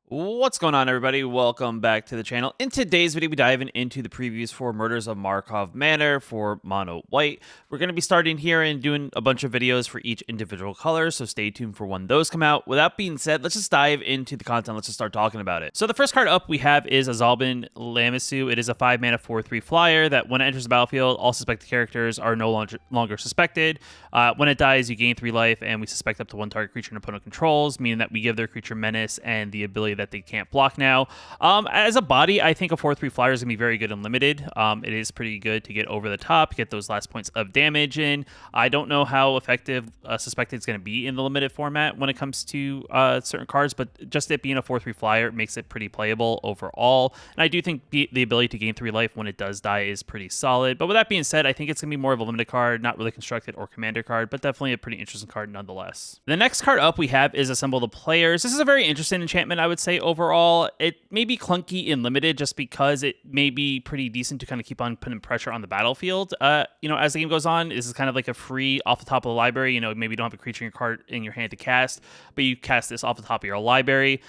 What's going on, everybody? Welcome back to the channel. In today's video, we're diving into the previews for Murders of Karlov Manor for Mono White. We're going to be starting here and doing a bunch of videos for each individual color, so stay tuned for when those come out. With that being said, let's just dive into the content. Let's just start talking about it. So the first card up we have is Azalbin Lamisu. It is a 5-mana 4/3 flyer that when it enters the battlefield, all suspected characters are no longer suspected. When it dies, you gain 3 life, and we suspect up to 1 target creature an opponent controls, meaning that we give their creature menace and the ability that they can't block now. As a body, I think a 4/3 flyer is going to be very good and limited. It is pretty good to get over the top, get those last points of damage in. I don't know how effective Suspected is going to be in the limited format when it comes to certain cards, but just it being a 4/3 flyer makes it pretty playable overall. And I do think the ability to gain 3 life when it does die is pretty solid. But with that being said, I think it's going to be more of a limited card, not really constructed or commander card, but definitely a pretty interesting card nonetheless. The next card up we have is Assemble the Players. This is a very interesting enchantment, I would say, overall. It may be clunky and limited just because it may be pretty decent to kind of keep on putting pressure on the battlefield. As the game goes on, this is kind of like a free off the top of the library. Maybe you don't have a creature in your card in your hand to cast, but you cast this off the top of your library.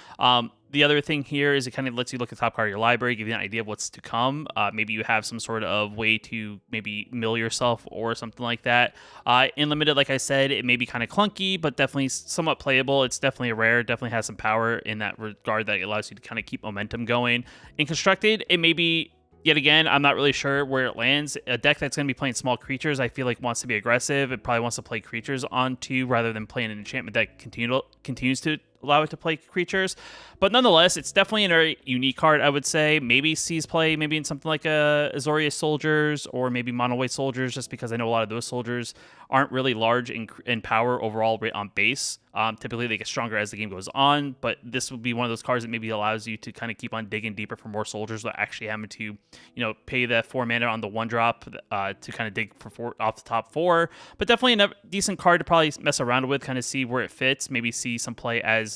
The other thing here is it kind of lets you look at the top card of your library, give you an idea of what's to come. Maybe you have some sort of way to maybe mill yourself or something like that. In limited, like I said, it may be kind of clunky, but definitely somewhat playable. It's definitely a rare, definitely has some power in that regard that allows you to kind of keep momentum going. In constructed, it may be, yet again, I'm not really sure where it lands. A deck that's going to be playing small creatures, I feel like wants to be aggressive. It probably wants to play creatures onto rather than playing an enchantment that continues to allow it to play creatures. But nonetheless, it's definitely a very unique card, I would say. Maybe sees play maybe in something like Azorius Soldiers or maybe Mono White Soldiers, just because I know a lot of those soldiers aren't really large in power overall on base. Typically, they get stronger as the game goes on, but this would be one of those cards that maybe allows you to kind of keep on digging deeper for more soldiers without actually having to, pay that 4 mana on the 1-drop to kind of dig for 4 off the top 4. But definitely a decent card to probably mess around with, kind of see where it fits, maybe see some play as,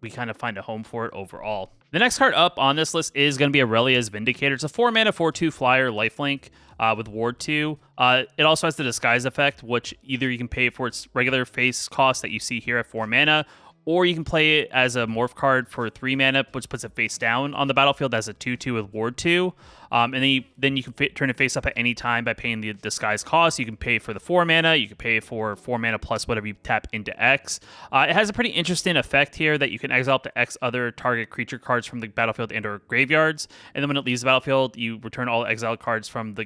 we kind of find a home for it overall. The next card up on this list is going to be Aurelia's Vindicator. It's a 4-mana 4/2 flyer lifelink with Ward 2. It also has the Disguise effect, which either you can pay for its regular face cost that you see here at 4 mana, or you can play it as a morph card for 3 mana, which puts it face down on the battlefield as a 2/2 with Ward 2. And then you can turn it face up at any time by paying the Disguise cost. You can pay for the 4 mana. You can pay for 4 mana plus whatever you tap into X. It has a pretty interesting effect here that you can exile up to X other target creature cards from the battlefield and or graveyards. And then when it leaves the battlefield, you return all exiled cards from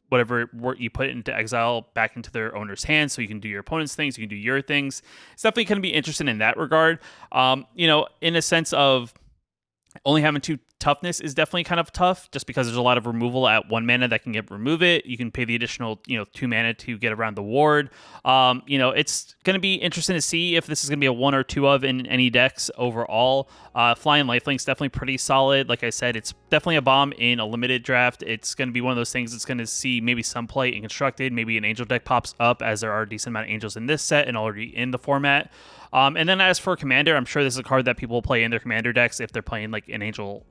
whatever you put into exile back into their owner's hands, so you can do your opponent's things, you can do your things. It's definitely going to be interesting in that regard. In a sense of only having 2 toughness is definitely kind of tough, just because there's a lot of removal at 1 mana that can remove it. You can pay the additional 2 mana to get around the ward. It's going to be interesting to see if this is going to be a 1 or 2 of in any decks overall. Flying Lifelink's definitely pretty solid. Like I said, it's definitely a bomb in a limited draft. It's going to be one of those things that's going to see maybe some play in constructed. Maybe an angel deck pops up, as there are a decent amount of angels in this set and already in the format. And then as for Commander, I'm sure this is a card that people will play in their Commander decks if they're playing like an Angel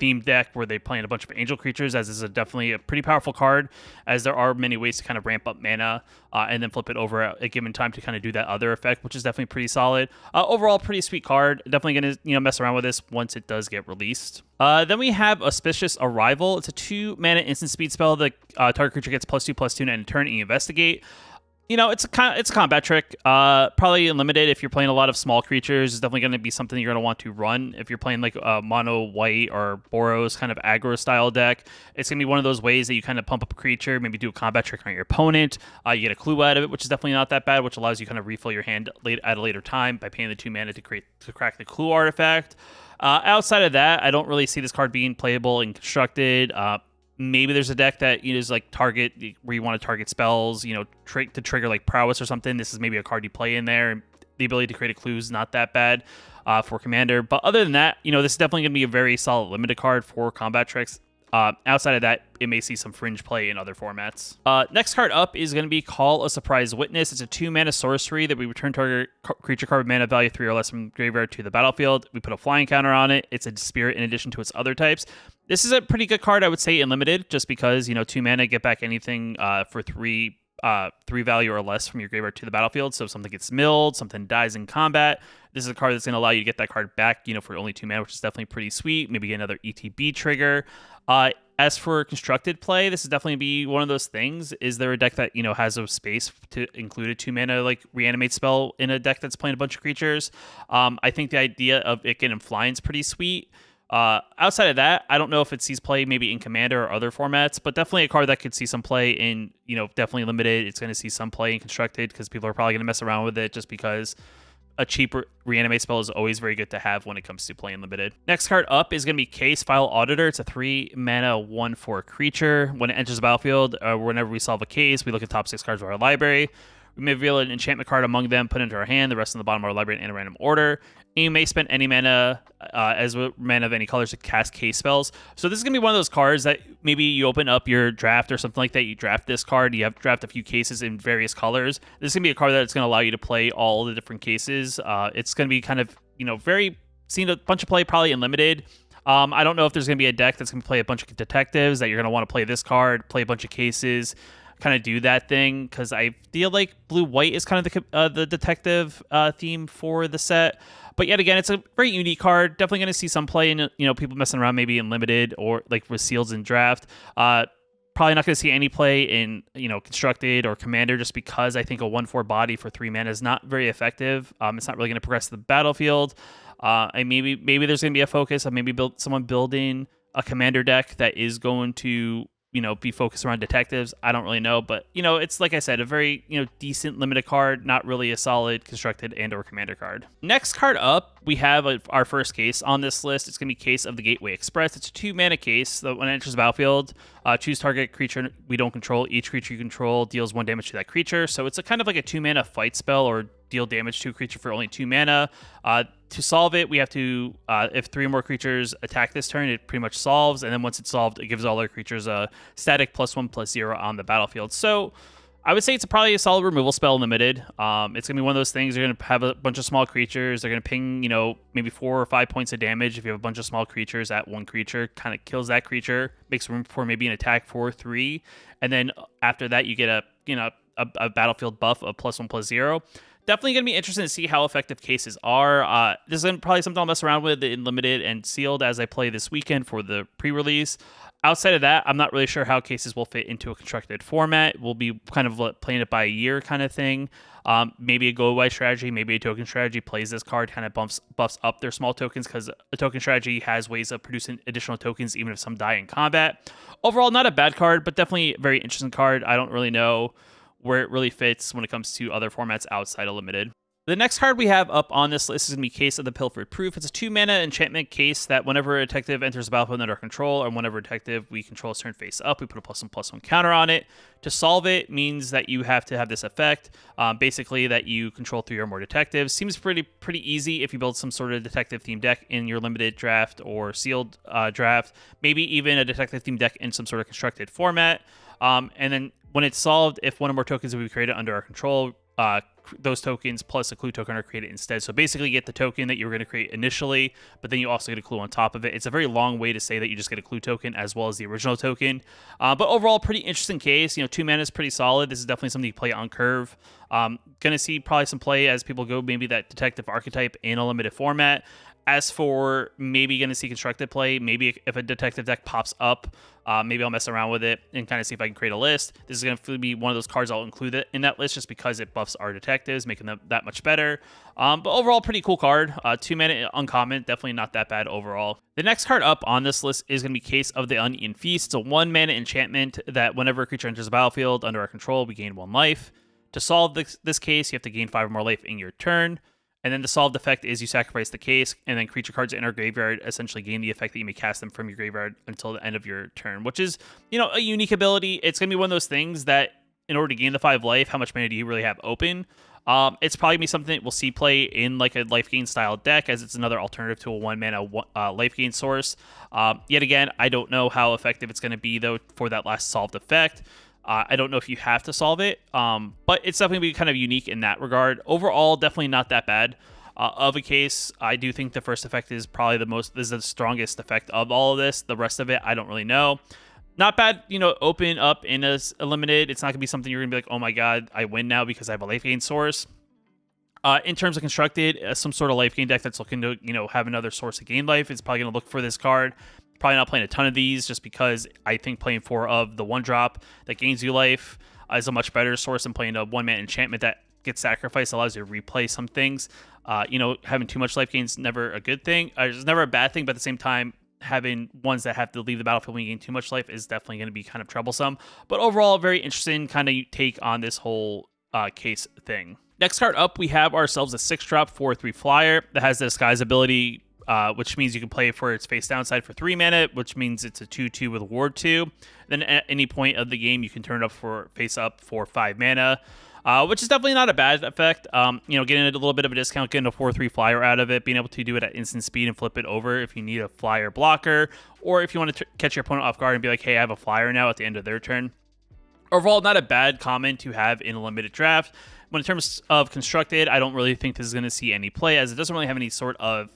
themed deck where they're playing a bunch of Angel creatures, as this is definitely a pretty powerful card, as there are many ways to kind of ramp up mana and then flip it over at a given time to kind of do that other effect, which is definitely pretty solid. Overall, pretty sweet card. Definitely going to mess around with this once it does get released. Then we have Auspicious Arrival. It's a 2 mana instant speed spell. The target creature gets +2/+2 and in turn and you investigate. It's a combat trick. Probably limited if you're playing a lot of small creatures. It's definitely going to be something you're going to want to run. If you're playing like a mono white or Boros kind of aggro style deck, it's going to be one of those ways that you kind of pump up a creature, maybe do a combat trick on your opponent. You get a clue out of it, which is definitely not that bad, which allows you kind of refill your hand at a later time by paying the 2 mana to crack the clue artifact. Outside of that, I don't really see this card being playable and constructed. Maybe there's a deck that is like target where you want to target spells, to trigger like prowess or something. This is maybe a card you play in there. The ability to create a clue is not that bad for Commander. But other than that, this is definitely going to be a very solid limited card for combat tricks. Outside of that, it may see some fringe play in other formats. Next card up is going to be Call a Surprise Witness. It's a 2 mana sorcery that we return target creature card with mana value 3 or less from graveyard to the battlefield. We put a flying counter on it. It's a spirit in addition to its other types. This is a pretty good card, I would say, in limited, just because 2 mana, get back anything for 3 3 value or less from your graveyard to the battlefield. So if something gets milled, something dies in combat, this is a card that's going to allow you to get that card back, for only 2 mana, which is definitely pretty sweet. Maybe get another ETB trigger. As for constructed play, this is definitely be one of those things. Is there a deck that, has a space to include a 2 mana like reanimate spell in a deck that's playing a bunch of creatures? I think the idea of it getting flying is pretty sweet. Outside of that, I don't know if it sees play maybe in Commander or other formats, but definitely a card that could see some play in, definitely limited. It's going to see some play in constructed because people are probably going to mess around with it just because a cheaper reanimate spell is always very good to have when it comes to playing limited. Next card up is going to be Case File Auditor. It's a 3 mana 1/4 creature. When it enters the battlefield, whenever we solve a case, we look at top 6 cards of our library. We may reveal an enchantment card among them, put into our hand, the rest in the bottom of our library in a random order. And you may spend any mana as mana of any colors to cast case spells. So this is going to be one of those cards that maybe you open up your draft or something like that. You draft this card. You have draft a few cases in various colors. This is going to be a card that's going to allow you to play all the different cases. It's going to be kind of, very seen a bunch of play probably in limited. I don't know if there's going to be a deck that's going to play a bunch of detectives that you're going to want to play this card, play a bunch of cases, kind of do that thing, because I feel like blue-white is kind of the detective theme for the set. But yet again, it's a very unique card. Definitely going to see some play in, people messing around maybe in limited or like with seals in draft. Probably not going to see any play in, constructed or commander, just because I think a 1/4 body for 3 mana is not very effective. It's not really going to progress to the battlefield. And maybe there's going to be a focus of maybe someone building a commander deck that is going to, be focused around detectives. I don't really know, but, it's like I said, a very, decent limited card, not really a solid constructed and or commander card. Next card up, we have our first case on this list. It's going to be Case of the Gateway Express. It's a 2 mana case that when it enters the battlefield, choose target creature we don't control. Each creature you control deals 1 damage to that creature. So it's a kind of like a 2 mana fight spell or deal damage to a creature for only 2 mana. To solve it, we have to, if 3 or more creatures attack this turn, it pretty much solves. And then once it's solved, it gives all other creatures a static +1/+0 on the battlefield. So I would say it's probably a solid removal spell limited. It's going to be one of those things. You're going to have a bunch of small creatures. They're going to ping, maybe 4 or 5 points of damage. If you have a bunch of small creatures, that one creature kind of kills that creature, makes room for maybe an attack 4/3. And then after that, you get a battlefield buff of +1/+0. Definitely going to be interesting to see how effective cases are. This is probably something I'll mess around with in limited and sealed as I play this weekend for the pre-release. Outside of that, I'm not really sure how cases will fit into a constructed format. We'll be kind of playing it by a year kind of thing. Maybe a go-away strategy, maybe a token strategy plays this card, kind of buffs up their small tokens, because a token strategy has ways of producing additional tokens even if some die in combat. Overall, not a bad card, but definitely a very interesting card. I don't really know where it really fits when it comes to other formats outside of limited. The next card we have up on this list is going to be Case of the Pilfered Proof. It's a 2 mana enchantment case that whenever a detective enters the battlefield under our control, or whenever a detective we control is turned face up, we put a +1/+1 counter on it. To solve it means that you have to have this effect, basically that you control 3 or more detectives. Seems pretty easy if you build some sort of detective themed deck in your limited draft or sealed draft, maybe even a detective themed deck in some sort of constructed format. And then when it's solved, if 1 or more tokens that we created under our control, those tokens plus a clue token are created instead. So basically you get the token that you were going to create initially, but then you also get a clue on top of it. It's a very long way to say that you just get a clue token as well as the original token. But overall, pretty interesting case. 2 mana is pretty solid. This is definitely something you play on curve. Gonna see probably some play as people go maybe that detective archetype in a limited format. As for maybe going to see constructed play, maybe if a detective deck pops up, maybe I'll mess around with it and kind of see if I can create a list. This is going to be one of those cards I'll include it in that list just because it buffs our detectives, making them that much better. But overall, pretty cool card. 2 mana uncommon, definitely not that bad overall. The next card up on this list is going to be Case of the Uneaten Feast. It's a 1 mana enchantment that whenever a creature enters the battlefield under our control, we gain 1 life. To solve this case, you have to gain 5 or more life in your turn. And then the solved effect is you sacrifice the case, and then creature cards in our graveyard essentially gain the effect that you may cast them from your graveyard until the end of your turn, which is, a unique ability. It's going to be one of those things that in order to gain the 5 life, how much mana do you really have open? It's probably going to be something that we'll see play in like a life gain style deck, as it's another alternative to a 1 mana life gain source. Yet again, I don't know how effective it's going to be, though, for that last solved effect. I don't know if you have to solve it, but it's definitely going to be kind of unique in that regard. Overall, definitely not that bad of a case. I do think the first effect is probably the strongest effect of all of this. The rest of it, I don't really know. Not bad, open up in a limited. It's not gonna be something you're gonna be like, oh my god, I win now because I have a life gain source. In terms of constructed, some sort of life gain deck that's looking to, have another source of gain life is probably going to look for this card. Probably not playing a ton of these just because I think playing 4 of the 1-drop that gains you life is a much better source than playing a 1-man enchantment that gets sacrificed, allows you to replay some things. Having too much life gain is never a good thing. It's never a bad thing, but at the same time, having ones that have to leave the battlefield when you gain too much life is definitely going to be kind of troublesome. But overall, very interesting kind of take on this whole case thing. Next card up, we have ourselves a 6-drop 4/3 flyer that has the disguise ability, which means you can play for its face downside for 3 mana, which means it's a 2/2 with ward 2. Then at any point of the game, you can turn it up for face up for 5 mana, which is definitely not a bad effect. Getting a little bit of a discount, getting a 4/3 flyer out of it, being able to do it at instant speed and flip it over if you need a flyer blocker, or if you want to catch your opponent off guard and be like, hey, I have a flyer now at the end of their turn. Overall, not a bad common to have in a limited draft. When in terms of constructed, I don't really think this is going to see any play, as it doesn't really have any sort of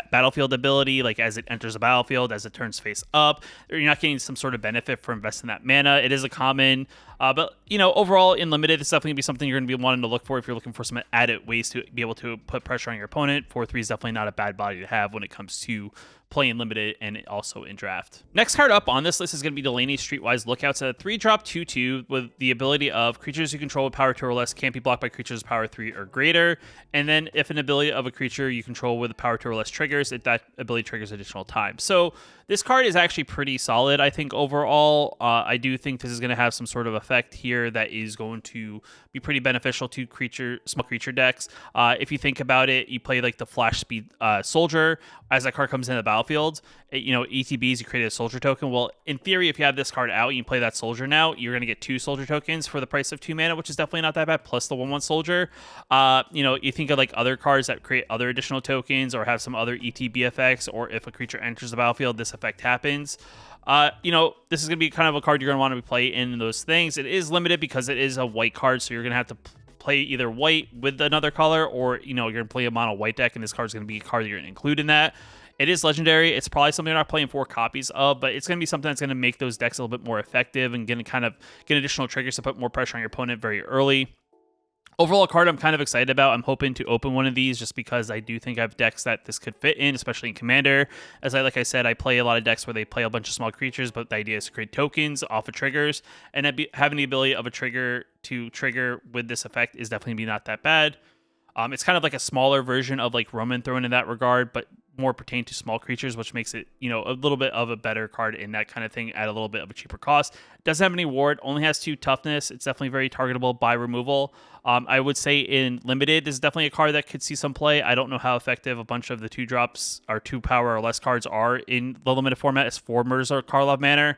battlefield ability, like as it enters the battlefield, as it turns face up. You're not getting some sort of benefit for investing that mana. It is a common, but overall in limited, it's definitely going to be something you're going to be wanting to look for if you're looking for some added ways to be able to put pressure on your opponent. 4/3 is definitely not a bad body to have when it comes to playing limited and also in draft. Next card up on this list is going to be Delaney's Streetwise Lookouts, a 3-drop 2/2 with the ability of creatures you control with power 2 or less can't be blocked by creatures power 3 or greater. And then if an ability of a creature you control with power 2 or less triggers, that ability triggers additional time. So this card is actually pretty solid, I think, overall. I do think this is going to have some sort of effect here that is going to be pretty beneficial to small creature decks. If you think about it, you play like the flash speed soldier. As that card comes into the battlefield, ETBs, you create a soldier token. Well, in theory, if you have this card out and you play that soldier now, you're going to get 2 soldier tokens for the price of 2 mana, which is definitely not that bad, plus the 1/1 soldier. You think of like other cards that create other additional tokens or have some other ETB effects, or if a creature enters the battlefield, this effect happens. This is going to be kind of a card you're going to want to play in those things. It is limited because it is a white card, so you're going to have to play either white with another color, or you're going to play a mono white deck, and this card is going to be a card that you're going to include in that. It is legendary. It's probably something you're not playing 4 copies of, but it's going to be something that's going to make those decks a little bit more effective and going to kind of get additional triggers to put more pressure on your opponent very early. Overall, a card I'm kind of excited about. I'm hoping to open one of these just because I do think I have decks that this could fit in, especially in Commander. Like I said, I play a lot of decks where they play a bunch of small creatures, but the idea is to create tokens off of triggers, and having the ability of a trigger to trigger with this effect is definitely not that bad. It's kind of like a smaller version of like Roman Throne in that regard, but more pertain to small creatures, which makes it, a little bit of a better card in that kind of thing at a little bit of a cheaper cost. Doesn't have any ward, only has 2 toughness. It's definitely very targetable by removal. I would say in limited, this is definitely a card that could see some play. I don't know how effective a bunch of the 2-drops or 2 power or less cards are in the limited format as 4 Murders or Karlov Manor.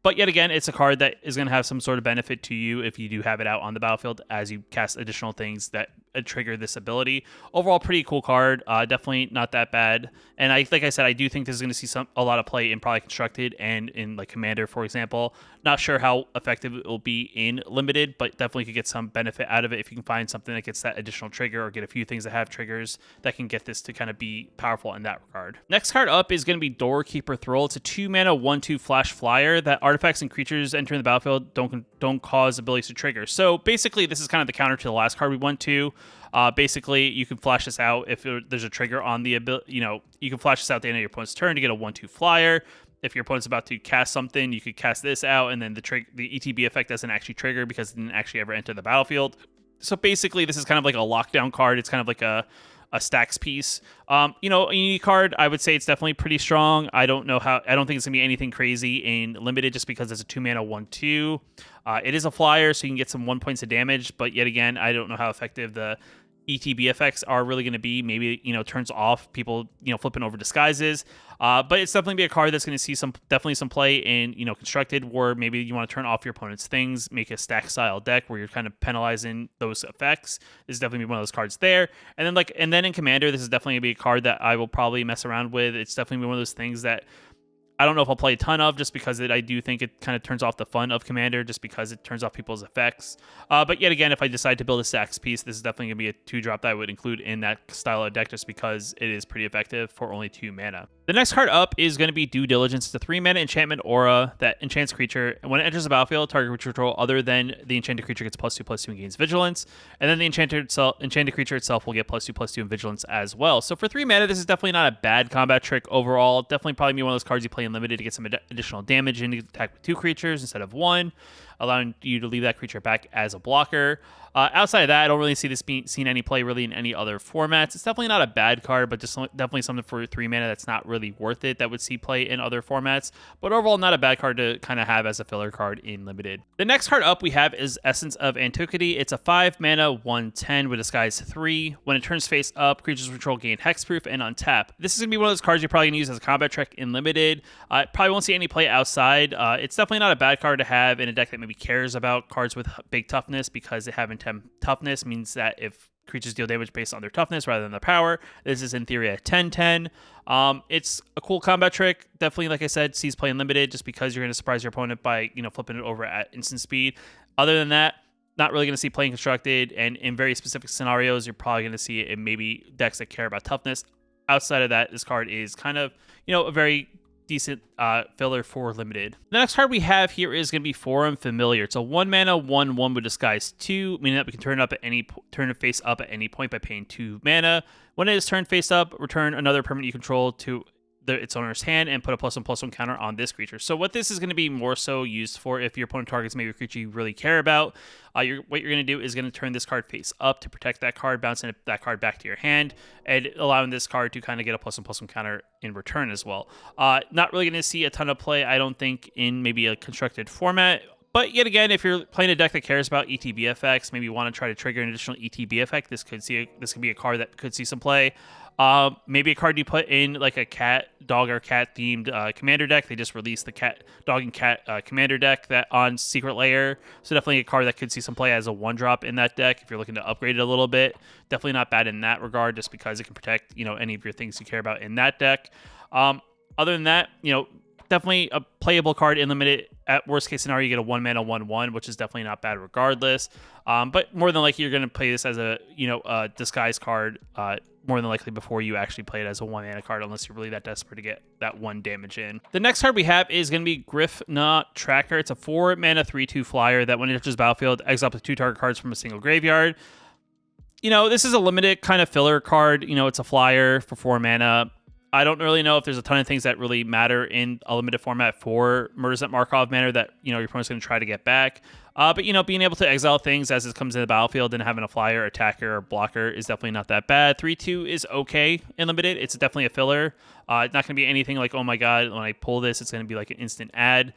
But yet again, it's a card that is going to have some sort of benefit to you if you do have it out on the battlefield as you cast additional things that trigger this ability. Overall, pretty cool card. Definitely not that bad. And like I said, I do think this is going to see a lot of play in probably constructed and in like Commander, for example. Not sure how effective it will be in limited, but definitely could get some benefit out of it if you can find something that gets that additional trigger, or get a few things that have triggers that can get this to kind of be powerful in that regard. Next card up is going to be Doorkeeper Thrall. It's a 2 mana 1/2 flash flyer that artifacts and creatures entering the battlefield don't cause abilities to trigger. So basically, this is kind of the counter to the last card we went to. Basically, you can flash this out if there's a trigger on the ability. You can flash this out at the end of your opponent's turn to get a 1/2 flyer. If your opponent's about to cast something, you could cast this out, and then the ETB effect doesn't actually trigger because it didn't actually ever enter the battlefield. So basically, this is kind of like a lockdown card. It's kind of like a stacks piece. A unique card, I would say it's definitely pretty strong. I don't think it's gonna be anything crazy in limited just because it's a 2 mana 1/2. It is a flyer, so you can get some 1 points of damage, but yet again, I don't know how effective the ETB effects are really going to be. Maybe, turns off people, flipping over disguises. But it's definitely be a card that's going to see definitely some play in, constructed, where maybe you want to turn off your opponent's things, make a stack style deck where you're kind of penalizing those effects. This is definitely one of those cards there. And then in Commander, this is definitely going to be a card that I will probably mess around with. It's definitely one of those things that I don't know if I'll play a ton of, just because I do think it kind of turns off the fun of Commander, just because it turns off people's effects. But yet again, if I decide to build a Sax piece, this is definitely going to be a 2-drop that I would include in that style of deck, just because it is pretty effective for only 2 mana. The next card up is going to be Due Diligence. It's a 3-mana enchantment aura that enchants creature. When it enters the battlefield, target creature control other than the enchanted creature gets +2/+2 and gains vigilance. And then the enchanted creature itself will get +2/+2 and vigilance as well. So for 3 mana, this is definitely not a bad combat trick overall. Definitely probably be one of those cards you play in limited to get some additional damage and attack with 2 creatures instead of 1, allowing you to leave that creature back as a blocker. Outside of that, I don't really see this being seen any play really in any other formats. It's definitely not a bad card, but just definitely something for 3 mana that's not really worth it that would see play in other formats. But overall, not a bad card to kind of have as a filler card in limited. The next card up we have is Essence of Antiquity. It's a 5 mana 1/10 with Disguise 3. When it turns face up, creatures control gain hexproof and untap. This is going to be one of those cards you're probably going to use as a combat trick in limited. Probably won't see any play outside. It's definitely not a bad card to have in a deck that maybe cares about cards with big toughness, because they have toughness means that if creatures deal damage based on their toughness rather than their power, this is in theory a 10/10. It's a cool combat trick. Definitely, like I said, sees play in limited, just because you're going to surprise your opponent by flipping it over at instant speed. Other than that, not really going to see play in constructed, and in very specific scenarios, you're probably going to see it in maybe decks that care about toughness. Outside of that, this card is kind of a very decent filler for limited. The next card we have here is going to be Forum Familiar. It's a 1 mana 1/1 with Disguise 2, meaning that we can turn it face up at any point by paying 2 mana. When it is turned face up, return another permanent you control to its owner's hand and put a +1/+1 counter on this creature. So what this is going to be more so used for, if your opponent targets maybe a creature you really care about, what you're going to do is going to turn this card face up to protect that card, bouncing that card back to your hand, and allowing this card to kind of get a +1/+1 counter in return as well. Not really going to see a ton of play, I don't think, in maybe a constructed format. But yet again, if you're playing a deck that cares about ETB effects, maybe you want to try to trigger an additional ETB effect, this could be a card that could see some play. Maybe a card you put in like a dog or cat themed commander deck. They just released the dog and cat commander deck that on Secret Lair. So definitely a card that could see some play as a 1-drop in that deck if you're looking to upgrade it a little bit. Definitely not bad in that regard, just because it can protect any of your things you care about in that deck. Other than that, definitely a playable card in limited. At worst case scenario, you get a 1 mana 1/1, which is definitely not bad regardless. But more than likely, you're going to play this as a disguise card more than likely before you actually play it as a 1 mana card, unless you're really that desperate to get that 1 damage in. The next card we have is going to be Griffna Tracker. It's a 4 mana 3/2 flyer that when it enters battlefield, exiles up to 2 target cards from a single graveyard. This is a limited kind of filler card. It's a flyer for 4 mana. I don't really know if there's a ton of things that really matter in a limited format for Murders at Markov Manor that, your opponent's going to try to get back. But, being able to exile things as it comes in the battlefield and having a flyer, attacker, or blocker is definitely not that bad. 3/2 is okay in limited. It's definitely a filler. It's not going to be anything like, oh my god, when I pull this, it's going to be like an instant add.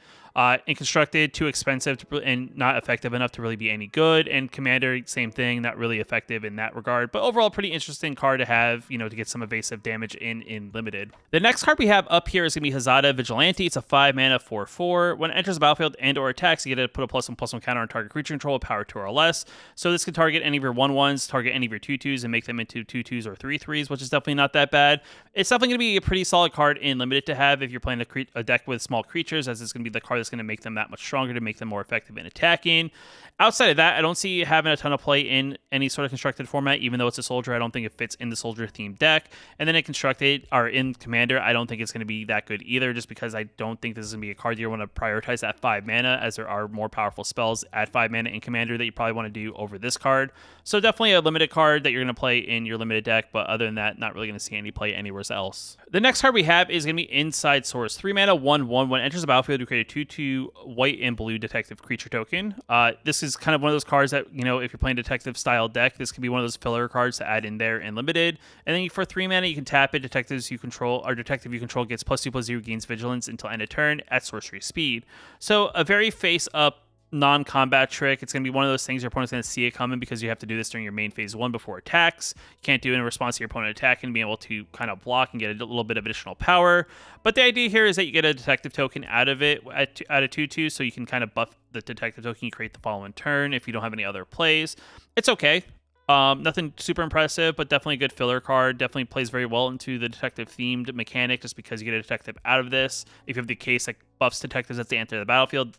In constructed, too expensive and not effective enough to really be any good. And Commander, same thing, not really effective in that regard. But overall, pretty interesting card to have, to get some evasive damage in limited. The next card we have up here is going to be Hazada Vigilante. It's a 5 mana 4/4. When it enters the battlefield and or attacks, you get to put a +1/+1 counter on target creature control with power 2 or less. So this can target any of your 1/1s, target any of your 2/2s, and make them into 2/2s or 3/3s, which is definitely not that bad. It's definitely going to be a pretty solid card in limited to have if you're playing a deck with small creatures, as it's going to be the card that's going to make them that much stronger to make them more effective in attacking. Outside of that, I don't see having a ton of play in any sort of constructed format, even though it's a soldier. I don't think it fits in the soldier themed deck. And then in constructed or in Commander, I don't think it's going to be that good either, just because I don't think this is going to be a card you want to prioritize at 5 mana, as there are more powerful spells at 5 mana in Commander that you probably want to do over this card. So definitely a limited card that you're going to play in your limited deck, but other than that, not really going to see any play anywhere else. The next card we have is going to be Inside Source. 3 mana 1/1. When it enters the battlefield, you create a 2/2 white and blue detective creature token. This is kind of one of those cards that, if you're playing detective style deck, this could be one of those filler cards to add in there in limited. And then for 3 mana, you can tap it. Detective you control gets +2/+0, gains vigilance until end of turn at sorcery speed. So a very face up non-combat trick. It's going to be one of those things your opponent's going to see it coming, because you have to do this during your main phase 1 before attacks. You can't do it in response to your opponent attacking, being able to kind of block and get a little bit of additional power. But the idea here is that you get a detective token out of it at a 2/2, so you can kind of buff the detective token you create the following turn if you don't have any other plays. It's okay. Nothing super impressive, but definitely a good filler card. Definitely plays very well into the detective-themed mechanic, just because you get a detective out of this. If you have the case that buffs detectives as they enter the battlefield,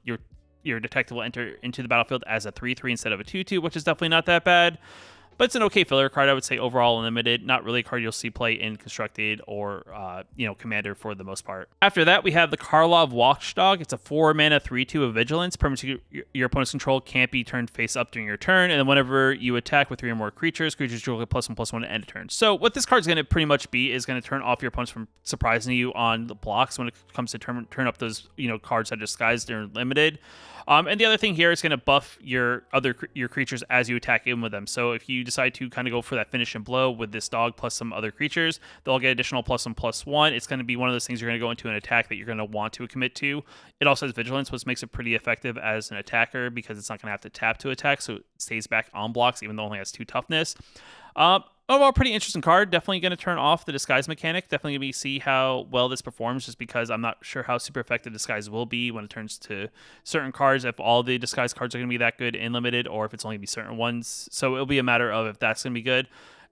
your detective will enter into the battlefield as a 3/3 instead of a 2/2, which is definitely not that bad. But it's an okay filler card, I would say, overall in limited. Not really a card you'll see play in Constructed or, Commander for the most part. After that, we have the Karlov Watchdog. It's a 4-mana 3/2 of Vigilance. Permits your opponent's control can't be turned face up during your turn. And then whenever you attack with 3 or more creatures will get +1/+1 to end a turn. So what this card's going to pretty much be is going to turn off your opponents from surprising you on the blocks when it comes to turn up those cards that disguise during limited. And the other thing here is going to buff your creatures as you attack in with them. So if you decide to kind of go for that finishing blow with this dog plus some other creatures, they'll get additional +1/+1. It's going to be one of those things you're going to go into an attack that you're going to want to commit to. It also has Vigilance, which makes it pretty effective as an attacker because it's not going to have to tap to attack, so it stays back on blocks even though it only has 2 toughness. Overall, pretty interesting card. Definitely going to turn off the disguise mechanic. Definitely going to see how well this performs, just because I'm not sure how super effective disguise will be when it turns to certain cards, if all the disguise cards are going to be that good in limited, or if it's only going to be certain ones. So it'll be a matter of if that's going to be good.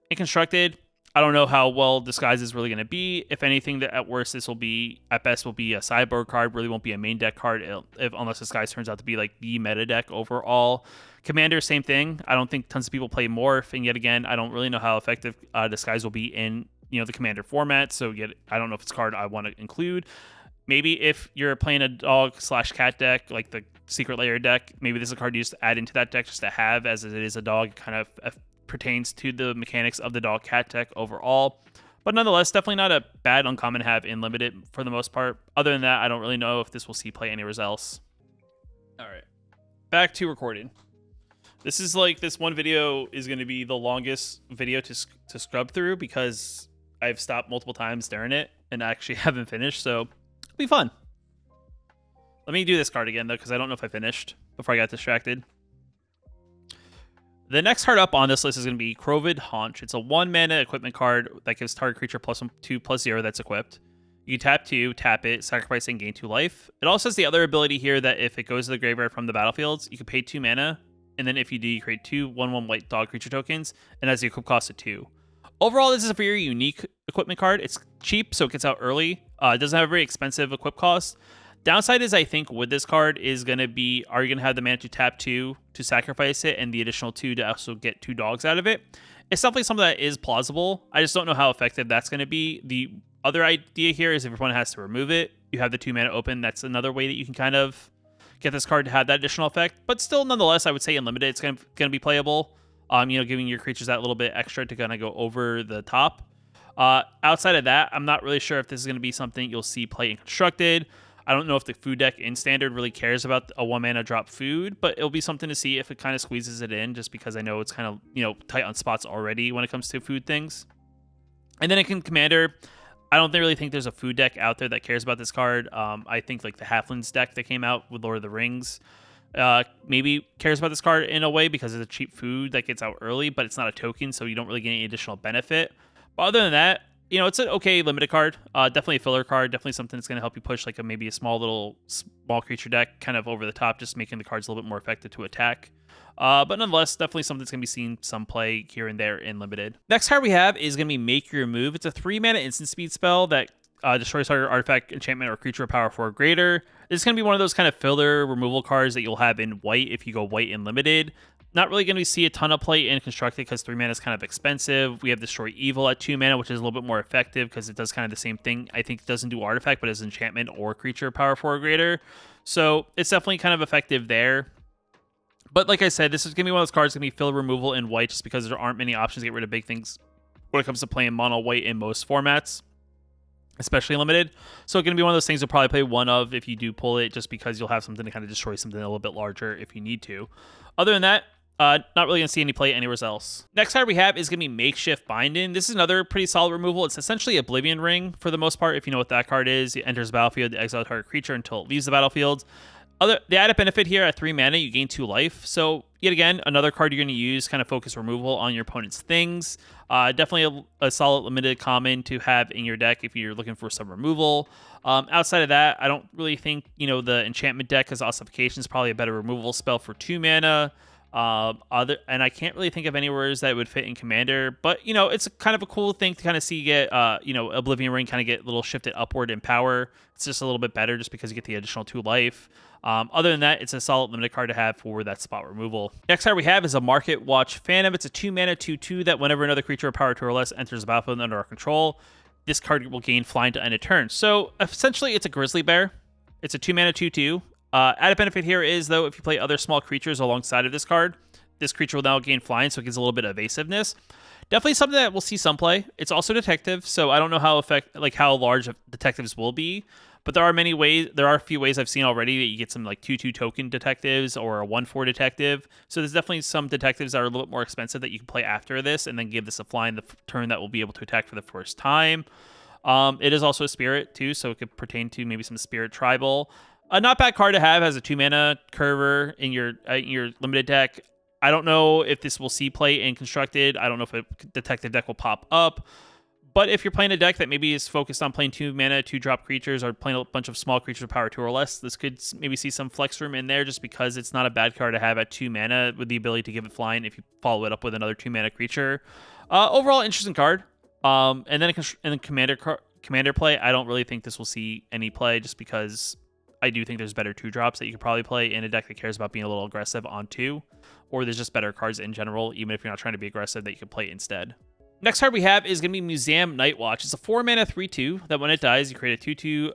In Constructed, I don't know how well disguise is really going to be. If anything, that at worst, this will be, at best, will be a sideboard card. Really won't be a main deck card unless disguise turns out to be like the meta deck overall. Commander, same thing. I don't think tons of people play Morph, and yet again, I don't really know how effective disguise will be in the Commander format. So yet, I don't know if it's a card I want to include. Maybe if you're playing a dog/cat deck, like the Secret Lair deck, maybe this is a card you just add into that deck just to have, as it is a dog, kind of pertains to the mechanics of the dog/cat deck overall. But nonetheless, definitely not a bad uncommon to have in limited for the most part. Other than that, I don't really know if this will see play anywhere else. All right, back to recording. This is like, this one video is going to be the longest video to scrub through because I've stopped multiple times during it and actually haven't finished, so it'll be fun. Let me do this card again, though, because I don't know if I finished before I got distracted. The next card up on this list is going to be Krovid Haunch. It's a 1-mana equipment card that gives target creature +2/+0 that's equipped. You tap 2, tap it, sacrifice, and gain 2 life. It also has the other ability here that if it goes to the graveyard from the battlefields, you can pay 2 mana, and then if you do, you create 2 1/1 white dog creature tokens, and has the equip cost of 2. Overall, this is a very unique equipment card. It's cheap, so it gets out early. It doesn't have a very expensive equip cost. Downside is, I think, with this card is going to be, are you going to have the mana to tap 2 to sacrifice it, and the additional 2 to also get 2 dogs out of it? It's definitely something that is plausible. I just don't know how effective that's going to be. The other idea here is if your opponent has to remove it, you have the 2 mana open. That's another way that you can kind of get this card to have that additional effect. But still, nonetheless, I would say in limited, it's going to be playable. Giving your creatures that little bit extra to kind of go over the top. Outside of that, I'm not really sure if this is going to be something you'll see play in Constructed. I don't know if the food deck in Standard really cares about a 1-mana drop food, but it'll be something to see if it kind of squeezes it in, just because I know it's kind of, tight on spots already when it comes to food things. And then in Commander, I don't really think there's a food deck out there that cares about this card. I think like the Halflings deck that came out with Lord of the Rings maybe cares about this card in a way because it's a cheap food that gets out early, but it's not a token, so you don't really get any additional benefit. But other than that, it's an okay limited card. Definitely a filler card. Definitely something that's going to help you push like maybe a small creature deck kind of over the top, just making the cards a little bit more effective to attack. But nonetheless, definitely something that's going to be seen some play here and there in limited. Next card we have is going to be Make Your Move. It's a 3-mana instant speed spell that destroys target artifact, enchantment, or creature of power 4 or greater. This is going to be one of those kind of filler removal cards that you'll have in white if you go white in limited. Not really going to see a ton of play in Constructed because 3 mana is kind of expensive. We have Destroy Evil at 2 mana, which is a little bit more effective because it does kind of the same thing. I think it doesn't do artifact, but it's enchantment or creature power 4 or greater. So it's definitely kind of effective there. But like I said, this is going to be one of those cards going to be filler removal in white just because there aren't many options to get rid of big things when it comes to playing mono white in most formats, especially limited. So it's going to be one of those things you'll probably play one of if you do pull it, just because you'll have something to kind of destroy something a little bit larger if you need to. Other than that, not really going to see any play anywhere else. Next card we have is going to be Makeshift Binding. This is another pretty solid removal. It's essentially Oblivion Ring for the most part, if you know what that card is. It enters the battlefield, the exile target creature until it leaves the battlefield. The added benefit here at 3 mana, you gain 2 life. So yet again, another card you're going to use, kind of focus removal on your opponent's things. Definitely a solid limited common to have in your deck if you're looking for some removal. Outside of that, I don't really think, the enchantment deck, because Ossification is probably a better removal spell for 2 mana. And I can't really think of anywhere that would fit in Commander, but it's kind of a cool thing to kind of see get Oblivion Ring kind of get a little shifted upward in power. It's just a little bit better just because you get the additional 2 life. Other than that, it's a solid limited card to have for that spot removal. Next card we have is a Market Watch Phantom. It's a 2-mana 2/2 that whenever another creature of power 2 or less enters the battlefield under our control, this card will gain flying to end a turn. So essentially, it's a Grizzly Bear. It's a 2-mana 2/2. Added benefit here is, though, if you play other small creatures alongside of this card, this creature will now gain flying, so it gives a little bit of evasiveness. Definitely something that we'll see some play. It's also detective, so I don't know how large detectives will be, but there are many ways. There are a few ways I've seen already that you get some like 2/2 token detectives or a 1/4 detective. So there's definitely some detectives that are a little bit more expensive that you can play after this, and then give this a flying the turn that will be able to attack for the first time. It is also a spirit too, so it could pertain to maybe some spirit tribal. A not bad card to have as a 2-mana curver in your limited deck. I don't know if this will see play in constructed. I don't know if a detective deck will pop up. But if you're playing a deck that maybe is focused on playing 2-mana, 2-drop creatures, or playing a bunch of small creatures with power 2 or less, this could maybe see some flex room in there just because it's not a bad card to have at 2-mana with the ability to give it flying if you follow it up with another 2-mana creature. Overall, interesting card. And then commander play, I don't really think this will see any play just because I do think there's better 2-drops that you could probably play in a deck that cares about being a little aggressive on 2, or there's just better cards in general, even if you're not trying to be aggressive, that you could play instead. Next card we have is going to be Museum Nightwatch. It's a 4-mana 3/2 that when it dies, you create a 2/2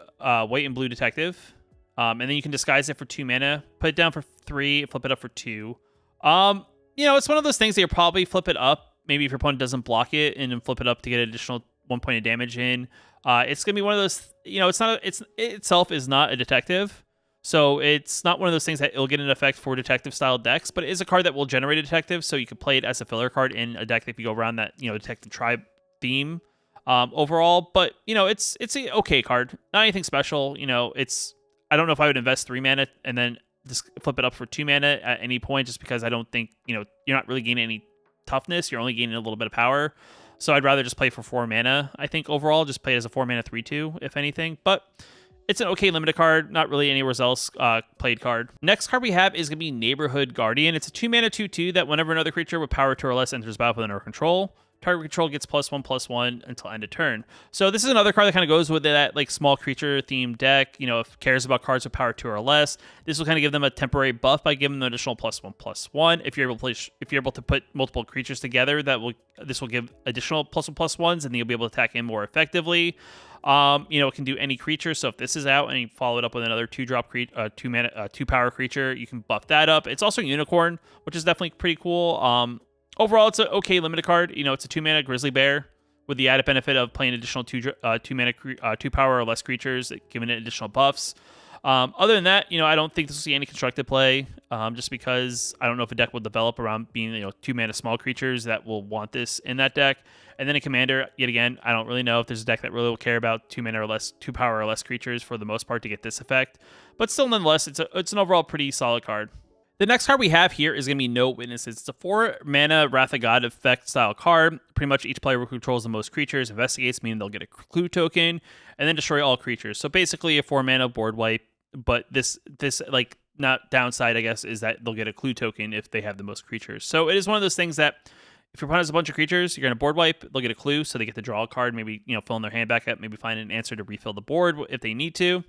white and blue detective, and then you can disguise it for 2 mana, put it down for 3, flip it up for 2. It's one of those things that you'll probably flip it up, maybe if your opponent doesn't block it, and then flip it up to get an additional 1 point of damage in. It's gonna be one of those. It itself is not a detective, so it's not one of those things that it'll get an effect for detective style decks. But it is a card that will generate a detective, so you could play it as a filler card in a deck if you go around that detective tribe theme. Overall, but it's a okay card, not anything special. I don't know if I would invest 3 mana and then just flip it up for 2 mana at any point, just because I don't think you're not really gaining any toughness. You're only gaining a little bit of power. So I'd rather just play for 4 mana, I think, overall. Just play it as a 4-mana 3/2, if anything. But it's an okay limited card. Not really anywhere else played card. Next card we have is going to be Neighborhood Guardian. It's a 2-mana 2/2 that whenever another creature with power 2 or less enters battle within our control, target control gets +1/+1 until end of turn. So this is another card that kind of goes with that like small creature themed deck. If it cares about cards with power 2 or less, this will kind of give them a temporary buff by giving them an additional +1/+1. If you're able to put multiple creatures together, this will give additional +1/+1s, and then you'll be able to attack in more effectively. It can do any creature. So if this is out and you follow it up with another 2-drop 2-power creature, you can buff that up. It's also Unicorn, which is definitely pretty cool. Overall, it's an okay limited card. It's a 2-mana Grizzly Bear with the added benefit of playing additional 2-mana 2-power or less creatures, giving it additional buffs. Other than that, I don't think this will see any constructed play, just because I don't know if a deck will develop around being 2-mana small creatures that will want this in that deck. And then a commander, yet again, I don't really know if there's a deck that really will care about 2-mana or less, 2-power or less creatures for the most part to get this effect. But still, nonetheless, it's an overall pretty solid card. The next card we have here is going to be No Witnesses. It's a 4-mana Wrath of God effect style card. Pretty much each player who controls the most creatures investigates, meaning they'll get a clue token, and then destroy all creatures. So basically a 4-mana board wipe, but this like not downside, I guess, is that they'll get a clue token if they have the most creatures. So it is one of those things that if your opponent has a bunch of creatures, you're going to board wipe, they'll get a clue, so they get to draw a card, maybe fill in their hand back up, maybe find an answer to refill the board if they need to.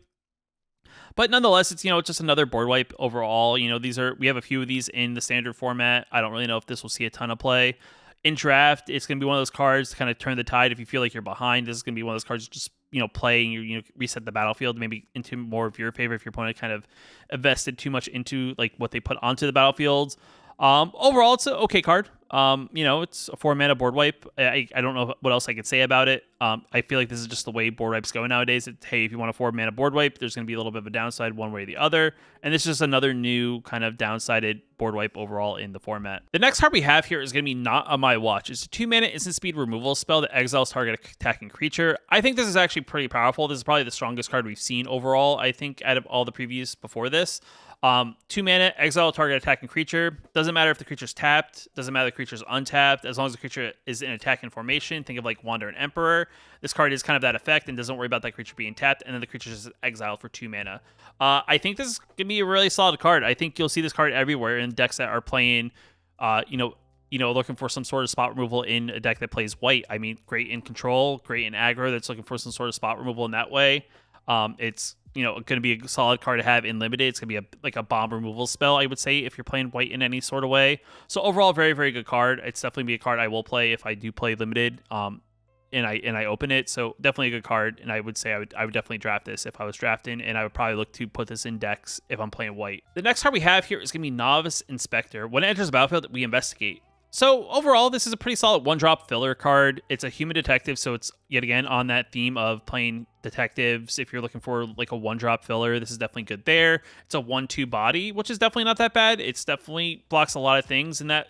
But nonetheless, it's just another board wipe overall. We have a few of these in the standard format. I don't really know if this will see a ton of play. In draft, it's going to be one of those cards to kind of turn the tide. If you feel like you're behind, this is going to be one of those cards just play and you reset the battlefield maybe into more of your favor if your opponent kind of invested too much into like what they put onto the battlefield. Overall, it's an okay card. It's a 4-mana board wipe. I don't know what else I could say about it. I feel like this is just the way board wipes go nowadays. Hey, if you want a 4-mana board wipe, there's going to be a little bit of a downside one way or the other. And this is just another new kind of downsided board wipe overall in the format. The next card we have here is going to be Not on My Watch. It's a 2-mana instant speed removal spell that exiles target attacking creature. I think this is actually pretty powerful. This is probably the strongest card we've seen overall, I think, out of all the previews before this. 2 mana, exile target attacking creature. Doesn't matter if the creature's tapped. Doesn't matter if the creature's untapped. As long as the creature is in attacking formation, think of like Wanderer and Emperor. this card is kind of that effect and doesn't worry about that creature being tapped, and then the creature is exiled for 2 mana. I think this is gonna be a really solid card. I think you'll see this card everywhere in decks that are playing, looking for some sort of spot removal in a deck that plays white. I mean, great in control, great in aggro that's looking for some sort of spot removal in that way. It's going to be a solid card to have in limited. It's going to be like a bomb removal spell, I would say, if you're playing white in any sort of way. So overall, very, very good card. It's definitely be a card I will play if I do play limited. And I open it, so definitely a good card. And I would say I would definitely draft this if I was drafting, and I would probably look to put this in decks if I'm playing white. The next card we have here is going to be Novice Inspector. When it enters the battlefield, we investigate. So overall, this is a pretty solid 1-drop filler card. It's a human detective, so it's yet again on that theme of playing detectives. If you're looking for like a 1-drop filler, this is definitely good there. It's a 1/2 body, which is definitely not that bad. It's definitely blocks a lot of things in that,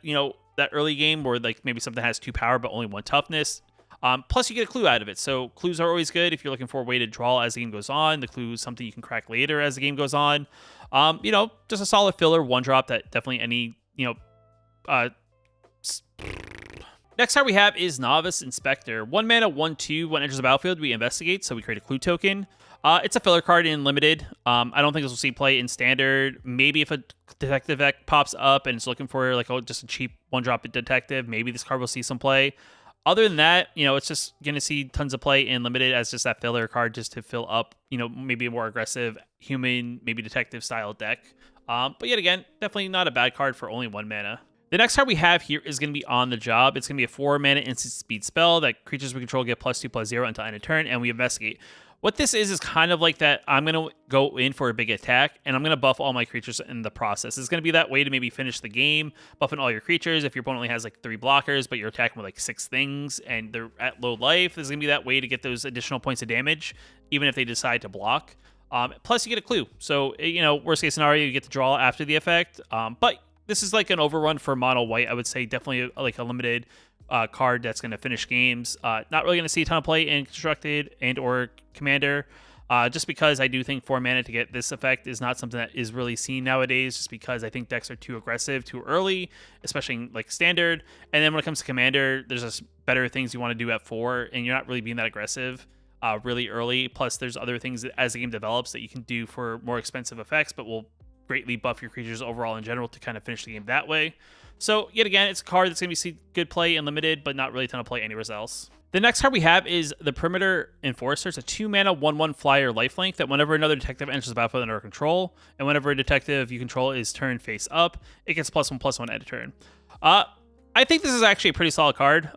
that early game where like maybe something has 2 power but only 1 toughness. Plus you get a clue out of it. So clues are always good if you're looking for a way to draw as the game goes on. The clue is something you can crack later as the game goes on. Just a solid filler 1-drop that definitely any, Next card we have is Novice Inspector. 1 mana, 1/2. When it enters the battlefield, we investigate, so we create a clue token. It's a filler card in limited. I don't think this will see play in standard. Maybe if a detective deck pops up and it's looking for like just a cheap 1-drop detective, maybe this card will see some play. Other than that, it's just going to see tons of play in limited as just that filler card just to fill up, maybe a more aggressive human, maybe detective style deck. But yet again, definitely not a bad card for only 1 mana. The next card we have here is going to be On the Job. It's going to be a 4 mana instant speed spell that creatures we control get +2/+0 until end of turn, and we investigate. What this is kind of like that I'm going to go in for a big attack, and I'm going to buff all my creatures in the process. It's going to be that way to maybe finish the game, buffing all your creatures. If your opponent only has like 3 blockers, but you're attacking with like 6 things, and they're at low life, this is going to be that way to get those additional points of damage, even if they decide to block. Plus, you get a clue. So, worst case scenario, you get to draw after the effect, but this is like an overrun for mono white. I would say definitely like a limited card that's going to finish games. Not really going to see a ton of play in Constructed and or Commander, just because I do think 4 mana to get this effect is not something that is really seen nowadays, just because I think decks are too aggressive too early, especially in like Standard. And then when it comes to Commander, there's just better things you want to do at 4, and you're not really being that aggressive really early. Plus, there's other things that, as the game develops, that you can do for more expensive effects, but will greatly buff your creatures overall in general to kind of finish the game that way. So yet again, it's a card that's going to see good play in limited, but not really a ton of play anywhere else. The next card we have is the Perimeter Enforcer. It's a 2 mana 1/1 flyer lifelink that whenever another detective enters the battlefield under control, and whenever a detective you control is turned face up, it gets +1/+1 at a turn. I think this is actually a pretty solid card.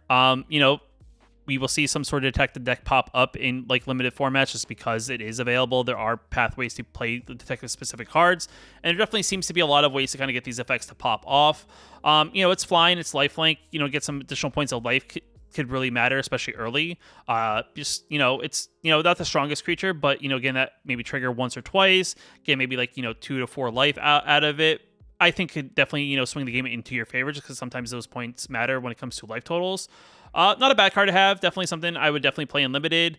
We will see some sort of detective deck pop up in like limited formats just because it is available. There are pathways to play the detective specific cards, and there definitely seems to be a lot of ways to kind of get these effects to pop off. It's flying, it's lifelink, get some additional points of life could really matter, especially early. It's not the strongest creature, but again, that maybe trigger once or twice, get maybe like 2 to 4 life out of it. I think could definitely swing the game into your favor, just because sometimes those points matter when it comes to life totals. Not a bad card to have. Definitely something I would definitely play in limited.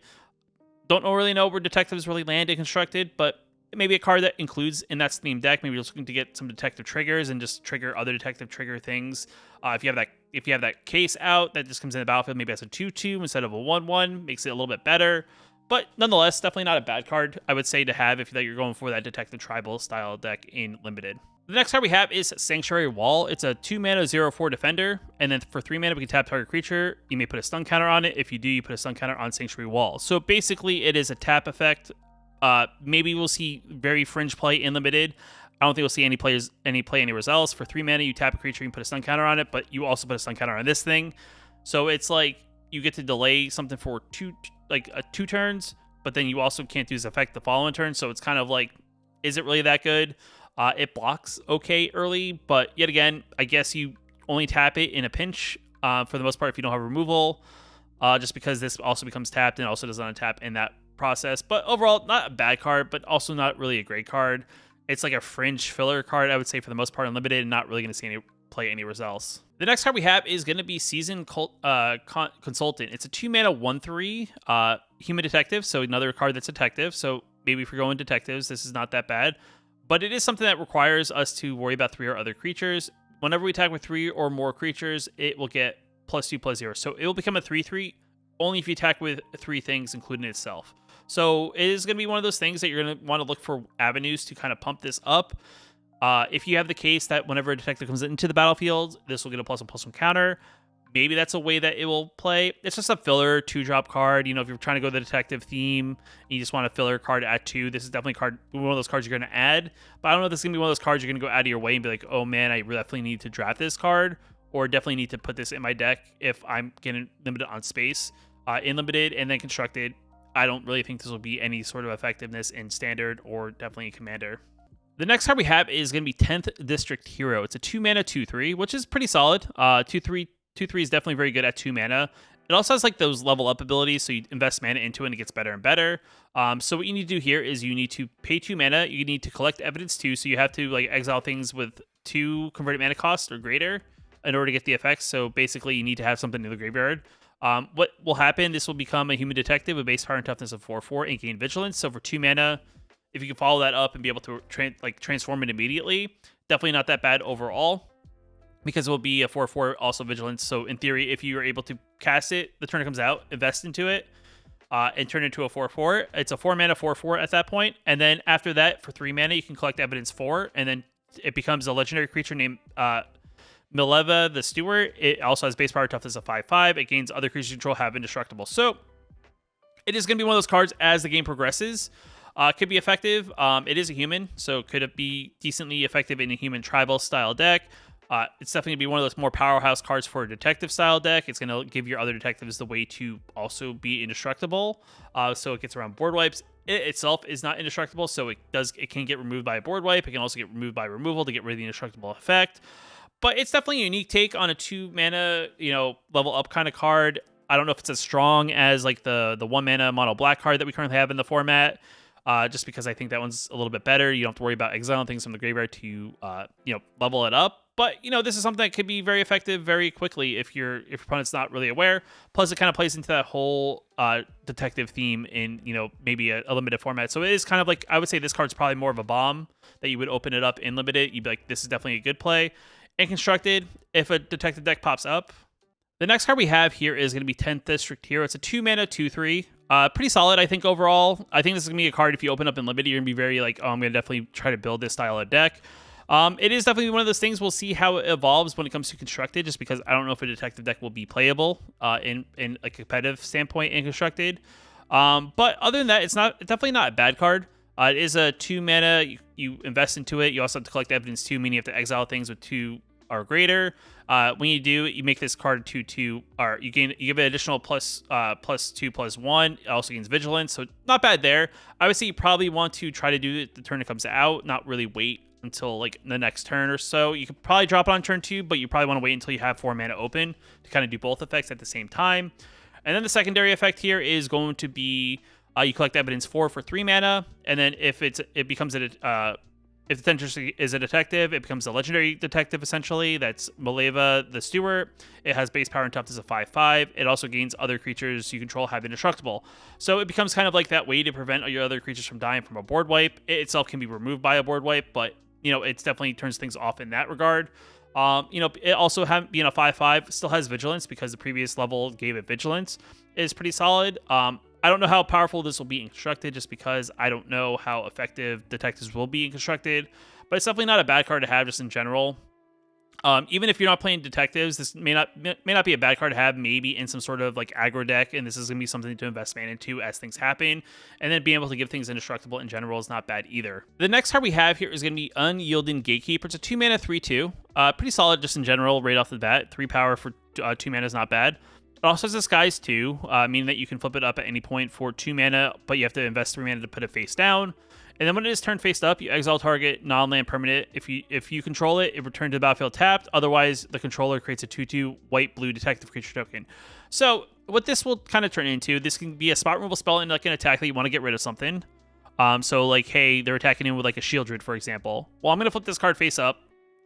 Don't really know where detectives really land in Constructed, but maybe a card that includes in that Steam deck. Maybe you're looking to get some detective triggers and just trigger other detective trigger things. If you have that case out that just comes in the battlefield, maybe as a 2/2 instead of a 1/1, makes it a little bit better. But nonetheless, definitely not a bad card, I would say, to have if you're going for that detective tribal style deck in limited. The next card we have is Sanctuary Wall. It's a 2 mana 0/4 defender, and then for 3 mana we can tap target creature. You may put a stun counter on it. If you do, you put a stun counter on Sanctuary Wall. So basically, it is a tap effect. Maybe we'll see very fringe play in limited. I don't think we'll see any play anywhere else. For 3 mana, you tap a creature, you put a stun counter on it, but you also put a stun counter on this thing. So it's like you get to delay something for 2 turns, but then you also can't do this effect the following turn. So it's kind of like, is it really that good? It blocks okay early, but yet again, I guess you only tap it in a pinch for the most part if you don't have removal, just because this also becomes tapped and also does not untap in that process. But overall, not a bad card, but also not really a great card. It's like a fringe filler card, I would say, for the most part, unlimited, and not really going to see any play anywhere else. The next card we have is going to be Seasoned Consultant. It's a 2 mana 1/3 human detective, so another card that's detective. So maybe if you're going detectives, this is not that bad. But it is something that requires us to worry about 3 or other creatures. Whenever we attack with 3 or more creatures, it will get +2/+0. So it will become a 3/3 only if you attack with 3 things, including itself. So it is going to be one of those things that you're going to want to look for avenues to kind of pump this up. If you have the case that whenever a detective comes into the battlefield, this will get a +1/+1 counter. Maybe that's a way that it will play. It's just a filler 2-drop card. You know, if you're trying to go the detective theme and you just want a filler card at 2, this is definitely one of those cards you're going to add. But I don't know if this is going to be one of those cards you're going to go out of your way and be like, oh man, I definitely need to draft this card, or definitely need to put this in my deck if I'm getting limited on space. In limited and then constructed, I don't really think this will be any sort of effectiveness in standard or definitely in commander. The next card we have is going to be 10th District Hero. It's a 2-mana 2/3, which is pretty solid. 2/3 is definitely very good at 2 mana. It also has like those level up abilities, so you invest mana into it and it gets better and better. So what you need to do here is you need to pay 2 mana. You need to collect evidence 2, so you have to like exile things with 2 converted mana cost or greater in order to get the effects. So basically, you need to have something in the graveyard. What will happen? This will become a human detective with base power and toughness of 4/4 and gain vigilance. So for 2 mana, if you can follow that up and be able to transform it immediately, definitely not that bad overall, because it will be a 4/4 also vigilance. So in theory, if you are able to cast it, the turn it comes out, invest into it, and turn it into a 4/4. It's a 4-mana 4/4 at that point. And then after that, for 3 mana, you can collect evidence 4, and then it becomes a legendary creature named Mileva the Steward. It also has base power toughness of 5/5. It gains other creatures you control have indestructible. So it is going to be one of those cards as the game progresses. Could be effective. It is a human, so could it be decently effective in a human tribal style deck? It's definitely going to be one of those more powerhouse cards for a detective style deck. It's going to give your other detectives the way to also be indestructible. So it gets around board wipes. It itself is not indestructible, so it can get removed by a board wipe. It can also get removed by removal to get rid of the indestructible effect. But it's definitely a unique take on a 2 mana, level up kind of card. I don't know if it's as strong as like the 1 mana mono black card that we currently have in the format. Just because I think that one's a little bit better. You don't have to worry about exiling things from the graveyard to level it up. But this is something that could be very effective very quickly if your opponent's not really aware. Plus, it kind of plays into that whole detective theme in maybe a limited format. So it is kind of like, I would say this card's probably more of a bomb that you would open it up in limited. You'd be like, this is definitely a good play. And constructed, if a detective deck pops up. The next card we have here is going to be 10th District Hero. It's a 2-mana 2/3. Pretty solid, I think, overall. I think this is going to be a card, if you open up in limited, you're going to be very like, oh, I'm going to definitely try to build this style of deck. It is definitely one of those things. We'll see how it evolves when it comes to constructed, just because I don't know if a detective deck will be playable in a competitive standpoint in constructed. But other than that, it's definitely not a bad card. It is a 2 mana. You invest into it. You also have to collect evidence 2, meaning you have to exile things with 2 or greater. When you do, you make this card 2/2, or you give it additional +2/+1. It also gains vigilance, so not bad there. I would say you probably want to try to do it the turn it comes out, not really wait until like the next turn or so. You could probably drop it on turn 2, but you probably want to wait until you have 4 mana open to kind of do both effects at the same time. And then the secondary effect here is going to be you collect evidence 4 for 3 mana, and then if it becomes if the detective is a detective, it becomes a legendary detective, essentially. That's Mileva the Steward. It has base power and toughness of 5/5. It also gains other creatures you control have indestructible. So it becomes kind of like that way to prevent your other creatures from dying from a board wipe. It itself can be removed by a board wipe, but, it definitely turns things off in that regard. It also being a 5/5 still has vigilance because the previous level gave it vigilance. It is pretty solid. I don't know how powerful this will be in constructed, just because I don't know how effective detectives will be in constructed, but it's definitely not a bad card to have just in general. Even if you're not playing detectives, this may not be a bad card to have, maybe in some sort of like aggro deck, and this is gonna be something to invest mana into as things happen. And then being able to give things indestructible in general is not bad either. The next card we have here is gonna be Unyielding Gatekeeper. It's a 2 mana 3/2. Pretty solid just in general right off the bat. 3 power for 2 mana is not bad. It also has Disguise too, meaning that you can flip it up at any point for 2 mana, but you have to invest 3 mana to put it face down. And then when it is turned face up, you exile target non-land permanent. If you control it, it returns to the battlefield tapped. Otherwise, the controller creates a 2/2 white-blue detective creature token. So what this will kind of turn into, this can be a spot removal spell in like an attack that you want to get rid of something. So like, hey, they're attacking in with like a Shieldred, for example. Well, I'm going to flip this card face up.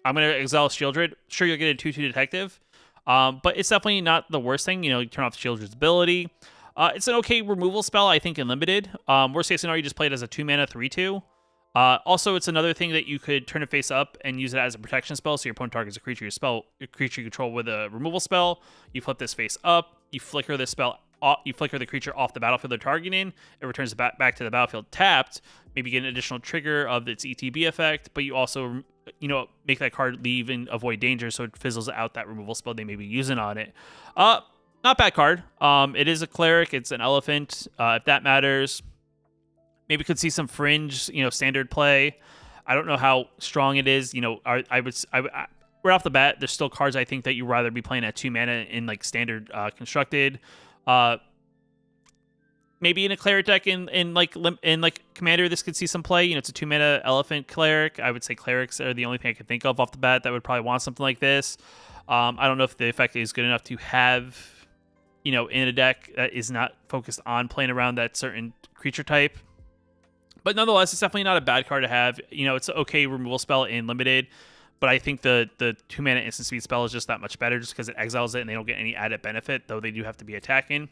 I'm going to exile Shieldred. Sure, you'll get a 2/2 detective. But it's definitely not the worst thing. You turn off Shieldred's ability. It's an okay removal spell, I think, in limited. Worst case scenario, you just play it as a 2 mana 3/2. Also, it's another thing that you could turn it face up and use it as a protection spell. So your opponent targets a creature you control with a removal spell. You flip this face up. You flicker this spell you flicker the creature off the battlefield they're targeting, it returns it back to the battlefield tapped. Maybe get an additional trigger of its ETB effect, but you also, make that card leave and avoid danger, so it fizzles out that removal spell they may be using on it. Not bad card. It is a cleric. It's an elephant. If that matters, maybe could see some fringe, standard play. I don't know how strong it is. Right off the bat, there's still cards I think that you'd rather be playing at 2 mana in like standard constructed. Maybe in a cleric deck in Commander, this could see some play. It's a 2 mana elephant cleric. I would say clerics are the only thing I could think of off the bat that would probably want something like this. I don't know if the effect is good enough to have, in a deck that is not focused on playing around that certain creature type. But nonetheless, it's definitely not a bad card to have. It's an okay removal spell in limited, but I think the 2 mana instant speed spell is just that much better just because it exiles it and they don't get any added benefit, though they do have to be attacking.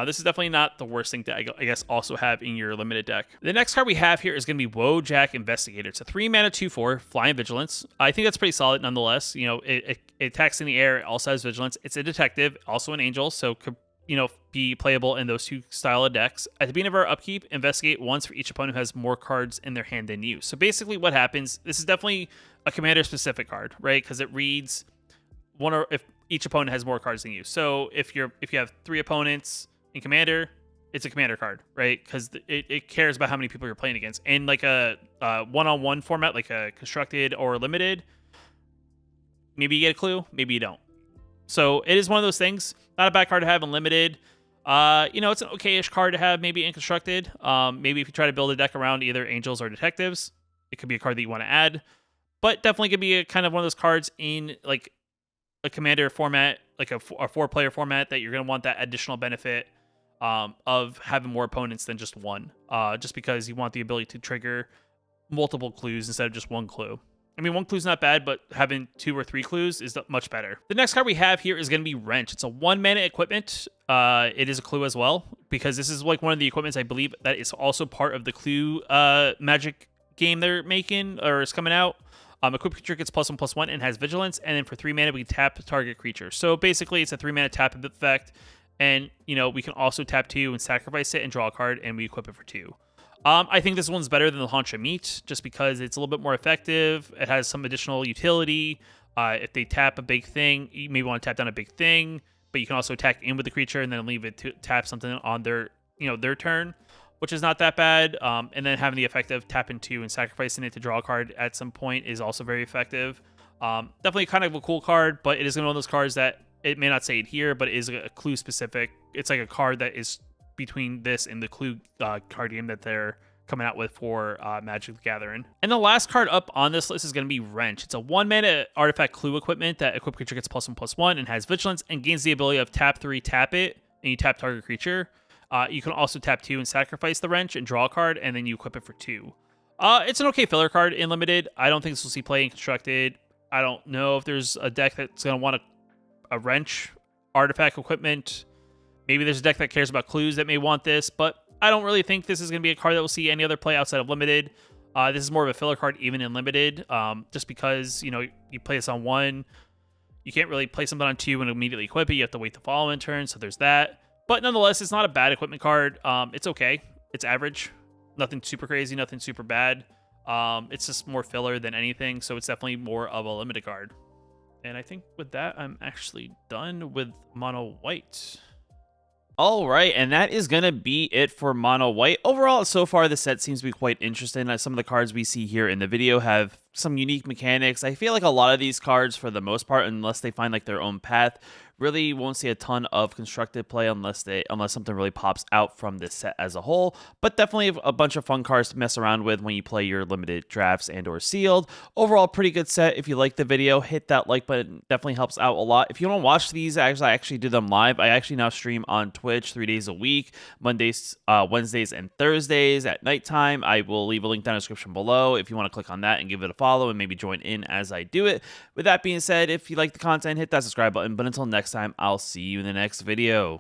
This is definitely not the worst thing to, I guess, also have in your limited deck. The next card we have here is going to be Wojak Investigator. It's a 3 mana 2/4 Flying Vigilance. I think that's pretty solid nonetheless. It attacks in the air. It also has Vigilance. It's a detective, also an angel, so could be playable in those 2 style of decks. At the beginning of our upkeep, investigate once for each opponent who has more cards in their hand than you. So basically what happens, this is definitely a commander specific card, right? Because it reads if each opponent has more cards than you. So if you have 3 opponents in commander, it's a commander card, right? Because it cares about how many people you're playing against. And like a one-on-one format, like a constructed or limited, maybe you get a clue, maybe you don't. So it is one of those things. Not a bad card to have in limited. It's an okay-ish card to have maybe in constructed. Maybe if you try to build a deck around either angels or detectives, it could be a card that you want to add. But definitely could be a kind of one of those cards in like a commander format, like a 4-player format that you're going to want that additional benefit of having more opponents than just one. Just because you want the ability to trigger multiple clues instead of just 1 clue. I mean, 1 clue's not bad, but having 2 or 3 clues is much better. The next card we have here is going to be Wrench. It's a 1 mana equipment. It is a clue as well, because this is like one of the equipments I believe that is also part of the clue magic game they're making or is coming out. Equipped creature gets +1/+1 and has Vigilance, and then for 3 mana we tap the target creature. So basically, it's a 3 mana tap effect, and we can also tap 2 and sacrifice it and draw a card, and we equip it for 2. I think this one's better than the Haunch of Meat, just because it's a little bit more effective. It has some additional utility. If they tap a big thing, you maybe want to tap down a big thing, but you can also attack in with the creature and then leave it to tap something on their turn, which is not that bad. And then having the effect of tapping 2 and sacrificing it to draw a card at some point is also very effective. Definitely kind of a cool card, but it is one of those cards that it may not say it here, but it is a clue specific. It's like a card that is between this and the clue card game that they're coming out with for Magic the Gathering. And the last card up on this list is going to be Wrench. It's a 1 mana artifact clue equipment that equipped creature gets +1/+1 and has Vigilance and gains the ability of tap 3, tap it, and you tap target creature. You can also tap 2 and sacrifice the Wrench and draw a card, and then you equip it for 2. It's an okay filler card in limited. I don't think this will see play in constructed. I don't know if there's a deck that's going to want a Wrench artifact equipment. Maybe there's a deck that cares about clues that may want this, but I don't really think this is going to be a card that will see any other play outside of limited. This is more of a filler card even in limited, just because, you play this on 1. You can't really play something on 2 and immediately equip it. You have to wait the following turn, so there's that. But nonetheless, it's not a bad equipment card. It's okay. It's average. Nothing super crazy, nothing super bad. It's just more filler than anything, so it's definitely more of a limited card. And I think with that, I'm actually done with Mono White. All right, and that is going to be it for Mono White. Overall, so far, the set seems to be quite interesting. Some of the cards we see here in the video have some unique mechanics. I feel like a lot of these cards, for the most part, unless they find like their own path, really won't see a ton of constructed play unless something really pops out from this set as a whole. But definitely a bunch of fun cards to mess around with when you play your limited drafts and or sealed. Overall, pretty good set. If you like the video, hit that like button. Definitely helps out a lot. If you want to watch these, I actually do them live. I actually now stream on Twitch 3 days a week, Mondays, Wednesdays, and Thursdays at nighttime. I will leave a link down in the description below if you want to click on that and give it a follow and maybe join in as I do it. With that being said, if you like the content, hit that subscribe button. But until next time, I'll see you in the next video.